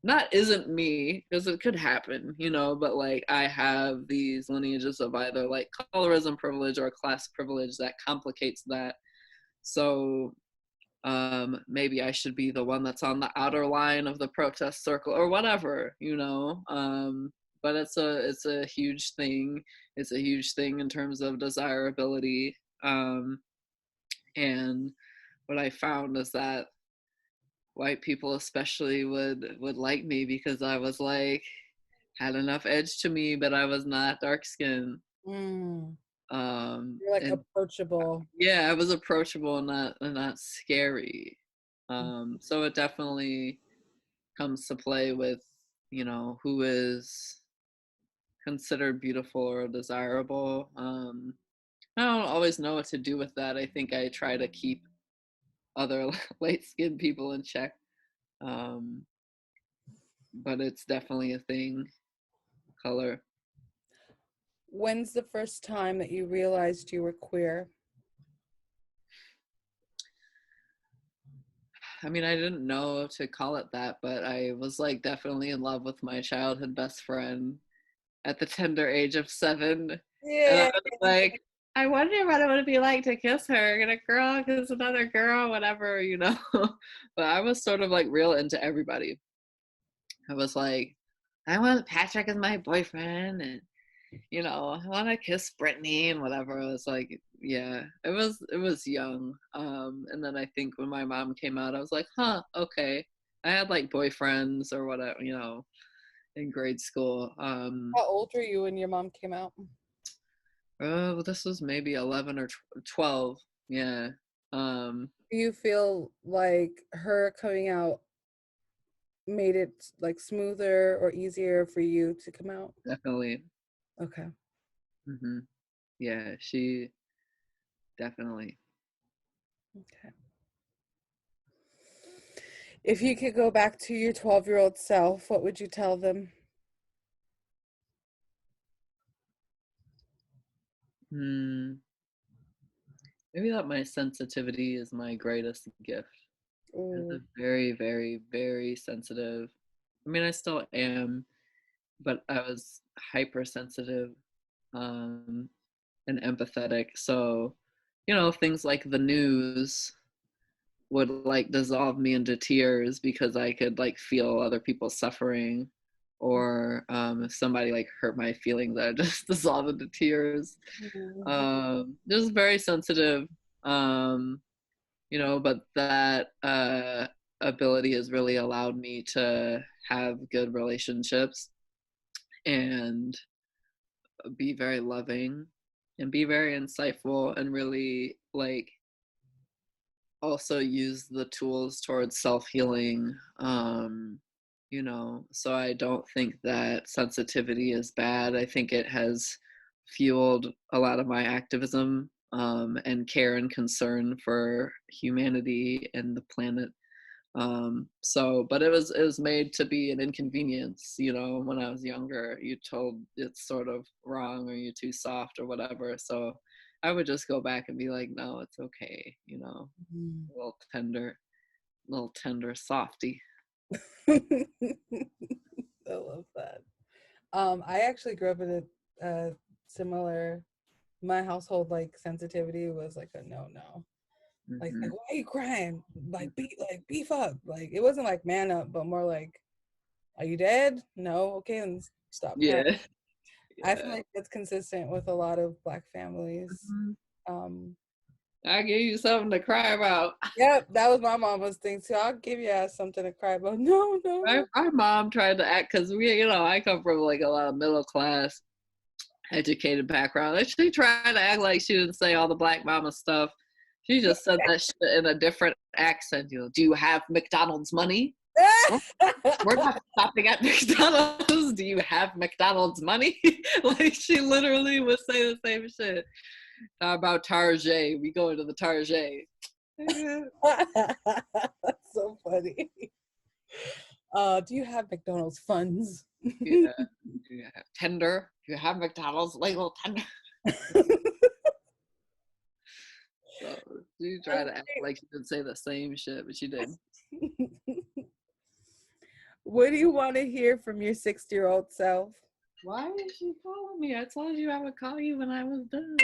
not isn't me because it could happen, you know, but like I have these lineages of either like colorism privilege or class privilege that complicates that. So maybe I should be the one that's on the outer line of the protest circle or whatever, you know. But it's a huge thing. It's a huge thing in terms of desirability. And what I found is that white people especially would like me because I was like had enough edge to me, but I was not dark skinned. Mm, you're like And approachable. yeah, I was approachable and not scary. So it definitely comes to play with, you know, who is considered beautiful or desirable. I don't always know what to do with that. I think I try to keep other light skinned people in check. Um, but it's definitely a thing. Color. When's the first time that you realized you were queer? I mean, I didn't know to call it that, but I was like definitely in love with my childhood best friend at the tender age of 7. And I Yeah. was like, I wonder what it would be like to kiss her and a girl kiss another girl, whatever, you know. But I was sort of like real into everybody. I was like, I want Patrick as my boyfriend and you know, I want to kiss Brittany and whatever. It was like, yeah, it was young. And then I think when my mom came out, I was like, huh, okay. I had like boyfriends or whatever, you know, in grade school. How old were you when your mom came out? Oh, this was maybe 11 or 12. Yeah. Um, Do you feel like her coming out made it like smoother or easier for you to come out? definitely. Okay. Hmm. Yeah, definitely. Okay. If you could go back to your 12-year-old self, what would you tell them? Maybe that my sensitivity is my greatest gift. I was Ooh. very, very, very sensitive. I mean, I still am, but I was hypersensitive, um, and empathetic. So, things like the news would like dissolve me into tears because I could like feel other people suffering, or if somebody like hurt my feelings, I just dissolve into tears. Just very sensitive, um, but that ability has really allowed me to have good relationships and be very loving and be very insightful and really like also use the tools towards self-healing. So I don't think that sensitivity is bad. I think it has fueled a lot of my activism, and care and concern for humanity and the planet. But it was made to be an inconvenience. When I was younger, you told it's sort of wrong or you're too soft or whatever. So I would just go back and be like, no, it's okay. A little tender softy. I love that. I actually grew up in a similar. My household, like, sensitivity was like a no. Like, Mm-hmm. why are you crying? Like, beef up. Like, it wasn't like man up, but more like, are you dead? No. Okay, then stop crying. Yeah. I feel Yeah. like that's consistent with a lot of Black families. Mhm. Um, I give you something to cry about. yep, that was my mama's thing too. I'll give you something to cry about. No, My, no. my mom tried to act because I come from like a lot of middle class educated background. And she tried to act like she didn't say all the Black mama stuff. She just said that shit in a different accent. Do you have McDonald's money? We're not stopping at McDonald's. Do you have McDonald's money? Like she literally would say the same shit. How about Target? We go into the Target. That's so funny. Do you have McDonald's funds? Yeah. Do you have tender? Do you have McDonald's legal tender? So she tried to act like she didn't say the same shit, but she did. What do you want to hear from your 60-year-old self? Why is she calling me? I told you I would call you when I was done.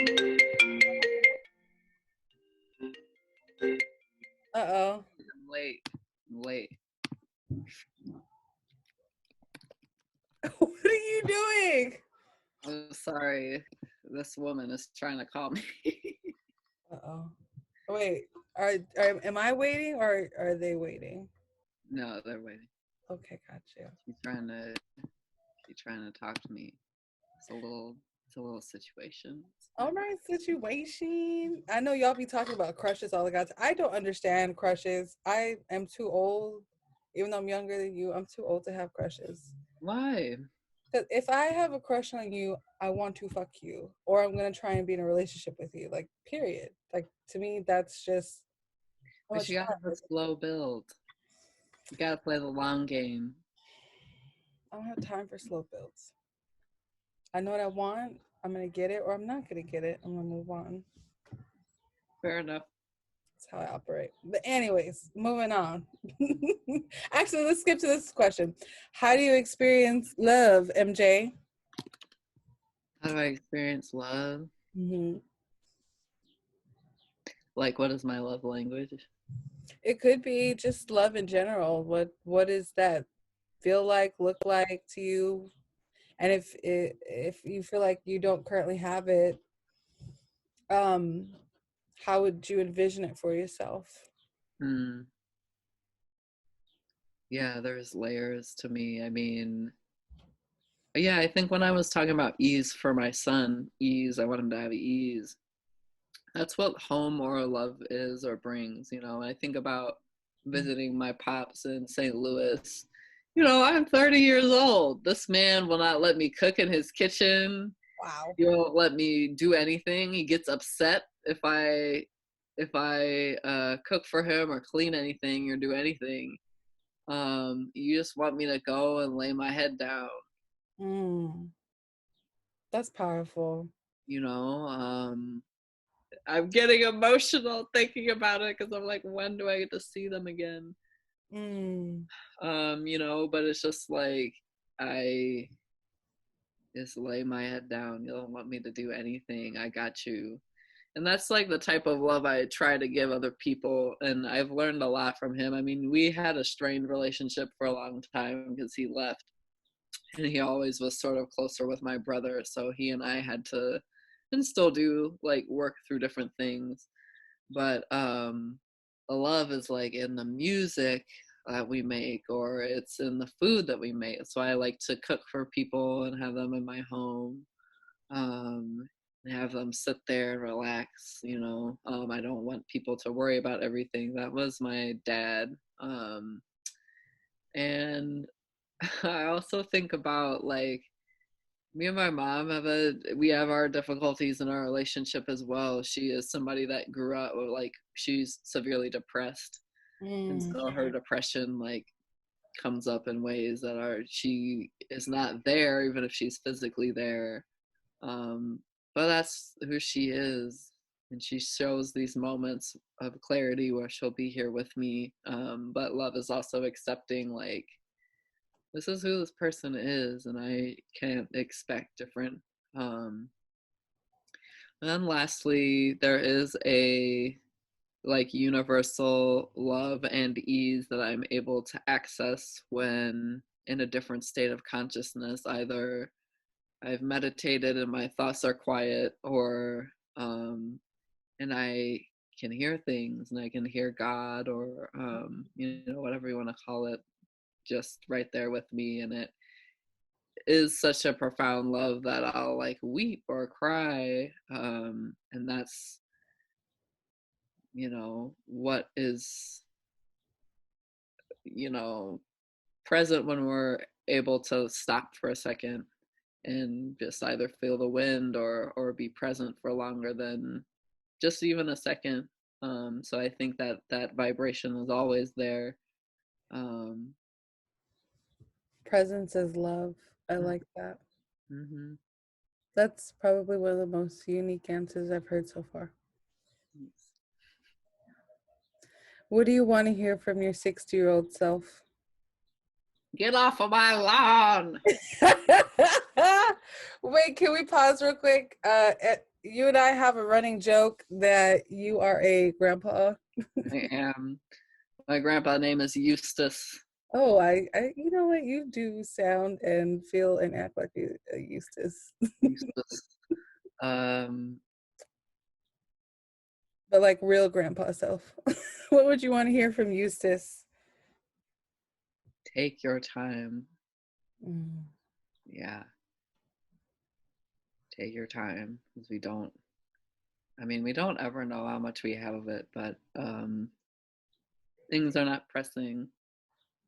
Uh-oh. I'm late. I'm late. What are you doing? I'm sorry. This woman is trying to call me. Uh-oh. Wait, am I waiting or are they waiting? No, they're waiting. Okay, got you. She's trying to talk to me. It's a little situation. All right, situation. I know y'all be talking about crushes all the time. I don't understand crushes. I am too old, even though I'm younger than you. I'm too old to have crushes. Why? Because if I have a crush on you, I want to fuck you, or I'm gonna try and be in a relationship with you. Like, period. Like, to me, that's just how But much you gotta have a slow build. You gotta play the long game. I don't have time for slow builds. I know what I want. I'm gonna get it, or I'm not gonna get it. I'm gonna move on. Fair enough. That's how I operate. But anyways, moving on. Actually, let's skip to this question. How do you experience love, MJ? How do I experience love? Mm-hmm. Like, what is my love language? It could be just love in general. What does that feel like, look like to you? And if you feel like you don't currently have it, um, how would you envision it for yourself? Hmm. Yeah, there's layers to me. I mean, yeah, I think when I was talking about ease for my son, ease, I want him to have ease. That's what home or love is or brings. I think about visiting my pops in St. Louis. I'm 30 years old. This man will not let me cook in his kitchen. Wow. He won't let me do anything. He gets upset if I cook for him or clean anything or do anything, you just want me to go and lay my head down, Mm, that's powerful. you know. I'm getting emotional thinking about it because I'm like, when do I get to see them again? Mm, You know, but it's just like I just lay my head down. You don't want me to do anything. I got you. And that's like the type of love I try to give other people. And I've learned a lot from him. I mean, we had a strained relationship for a long time because he left. And he always was sort of closer with my brother. So he and I had to, and still do, like work through different things. But the love is like in the music that we make, or it's in the food that we make. So I like to cook for people and have them in my home, and have them sit there and relax, you know. I don't want people to worry about everything. That was my dad. And I also think about like me and my mom we have our difficulties in our relationship as well. She is somebody that grew up like she's severely depressed, and mm, so her depression like comes up in ways that are she is not there even if she's physically there. um but that's who she is, and she shows these moments of clarity where she'll be here with me. But love is also accepting like this is who this person is and I can't expect different. And then lastly, there is a like universal love and ease that I'm able to access when in a different state of consciousness. Either I've meditated and my thoughts are quiet, or and I can hear things and I can hear God, or you know, whatever you want to call it, just right there with me. And it is such a profound love that I'll like weep or cry. And that's, you know, what is, you know, present when we're able to stop for a second and just either feel the wind or be present for longer than just even a second. So I think that that vibration is always there. Um, presence is love. I like that. mm-hmm. That's probably one of the most unique answers I've heard so far. What do you want to hear from your 60-year-old self? Get off of my lawn. Wait, can we pause real quick? You and I have a running joke that you are a grandpa. I am. My grandpa's name is Eustace. Oh, you know what? You do sound and feel and act like a Eustace, Eustace. Um, but like real grandpa self. What would you want to hear from Eustace? Take your time. Mm, Yeah, take your time, because we don't. I mean, we don't ever know how much we have of it, but things are not pressing.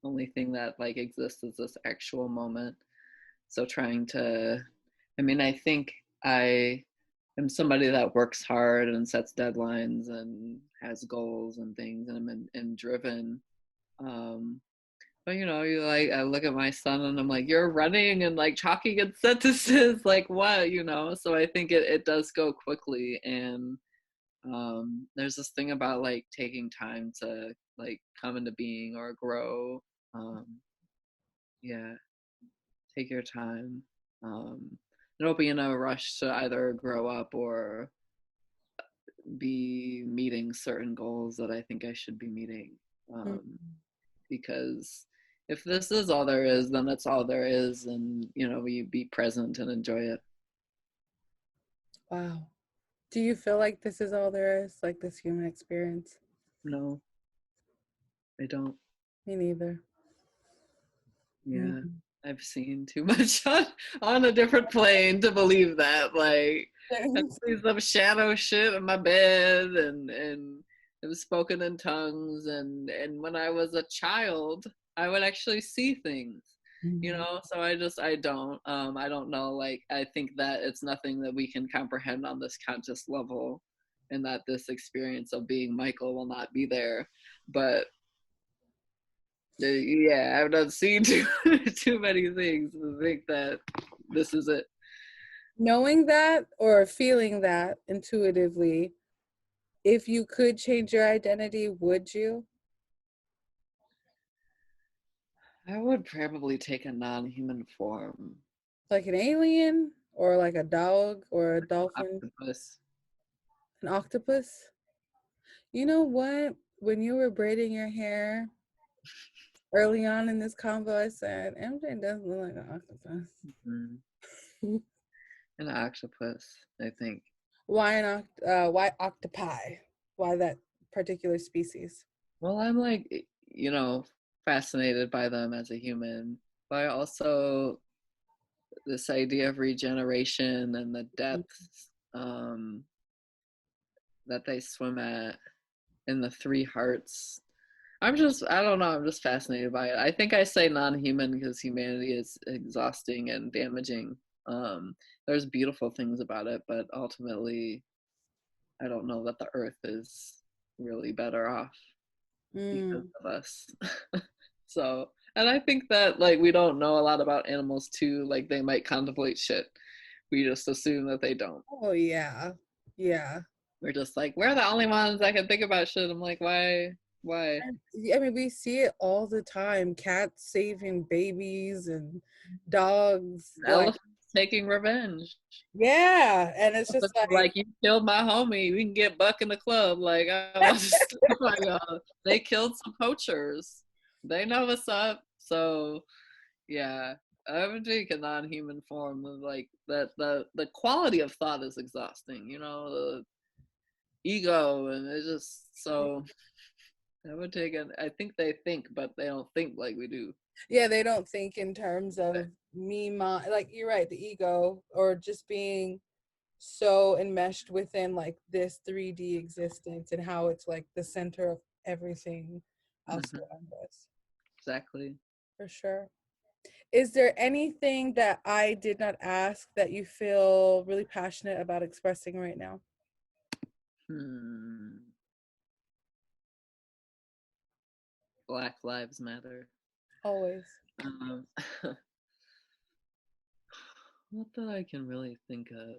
Only thing that like exists is this actual moment. So trying to, I mean, I think I am somebody that works hard and sets deadlines and has goals and things, and I'm driven. Um, but you know, you like I look at my son and I'm like, you're running and like talking in sentences, like what, you know? So I think it does go quickly, and there's this thing about like taking time to like come into being or grow. Um, yeah, take your time. Don't be in a rush to either grow up or be meeting certain goals that I think I should be meeting. mm, Because if this is all there is, then that's all there is, and you know, we be present and enjoy it. wow. Do you feel like this is all there is, like this human experience? No, I don't. Me neither. Yeah, Mm. I've seen too much on a different plane to believe that. Like, I've seen some shadow shit in my bed, and it was spoken in tongues, and when I was a child, I would actually see things, you Mhm. know. So I don't know. Like, I think that it's nothing that we can comprehend on this conscious level. and that this experience of being Michael will not be there. But yeah, I've not seen too many things to think that this is it. Knowing that or feeling that intuitively, if you could change your identity, would you? I would probably take a non-human form. Like an alien or like a dog or a dolphin? Octopus. An octopus? You know what? When you were braiding your hair early on in this convo, I said, MJ doesn't look like an octopus. Mm-hmm. An octopus, I think. Why octopi? Why that particular species? Well, I'm like, fascinated by them as a human, but I also this idea of regeneration and the depths that they swim at in the three hearts. I don't know, I'm just fascinated by it. I think I say non-human because humanity is exhausting and damaging. There's beautiful things about it, but ultimately, I don't know that the earth is really better off because Mm. of us. So, and I think that like we don't know a lot about animals too. Like they might contemplate shit. We just assume that they don't. Oh yeah. Yeah. We're just like, we're the only ones that can think about shit. I'm like, why? Why? I mean, we see it all the time. Cats saving babies and dogs like, Elephants taking revenge. yeah, and it's just Like you killed my homie, we can get Buck in the club. Like I want to stop by y'all. They killed some poachers. They know what's up. So yeah, I'm taking non-human form of like that. The quality of thought is exhausting. The ego, and it's just so. I would take it. I think they think, but they don't think like we do. yeah, they don't think in terms of me, my, like you're right, the ego or just being so enmeshed within like this 3D existence and how it's like the center of everything else Mm-hmm. around us. Exactly. For sure. Is there anything that I did not ask that you feel really passionate about expressing right now? Hmm. Black Lives Matter. Always. Um, not that I can really think of.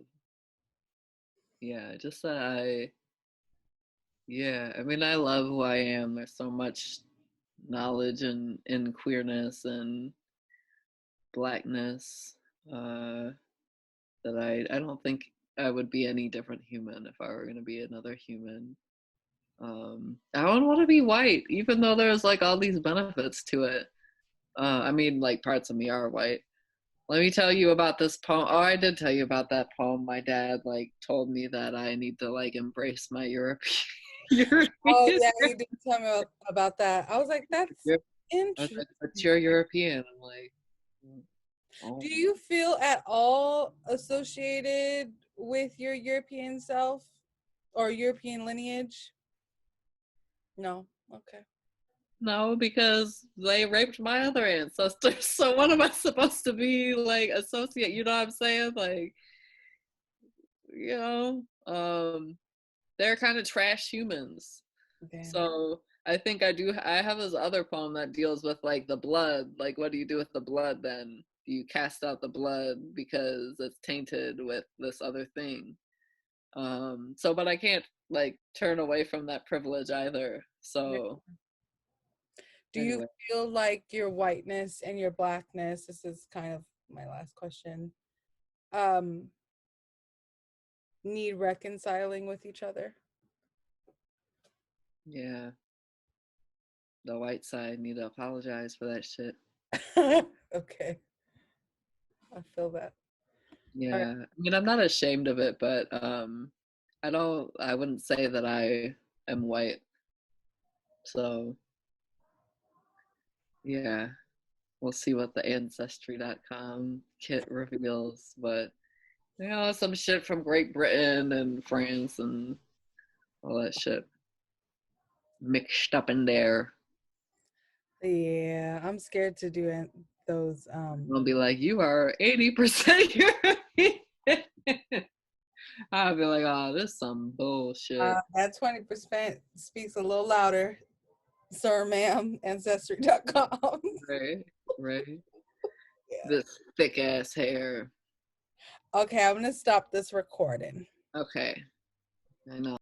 Yeah, just that yeah, I mean, I love who I am. There's so much knowledge in queerness and blackness uh, that I don't think I would be any different human if I were going to be another human. I don't want to be white, even though there's like all these benefits to it. I mean, like parts of me are white. Let me tell you about this poem. Oh, I did tell you about that poem. My dad like told me that I need to like embrace my European. Oh European. yeah, you did tell me about that. I was like, that's I was interesting. like, but you're European. I'm like, oh. Do you feel at all associated with your European self or European lineage? No. Okay. No, because they raped my other ancestors. So what am I supposed to be like associate? You know what I'm saying? Like, you know, they're kind of trash humans. Damn. So I think I have this other poem that deals with like the blood. Like, what do you do with the blood then? Do you cast out the blood because it's tainted with this other thing? So but I can't like turn away from that privilege either. Yeah. So Do you anyway. feel like your whiteness and your blackness, this is kind of my last question, um, need reconciling with each other? Yeah, the white side need to apologize for that shit. Okay. I feel that. All right. Yeah, I mean, I'm not ashamed of it, but I wouldn't say that I am white. So yeah, we'll see what the ancestry.com kit reveals, but some shit from Great Britain and France and all that shit mixed up in there. Yeah, I'm scared to do those. We'll be like, you are 80% European. I'd be like, oh, this is some bullshit. That 20% speaks a little louder, sir, ma'am, ancestry.com. Right, right. Yeah. This thick ass hair. Okay, I'm gonna stop this recording. Okay, I know.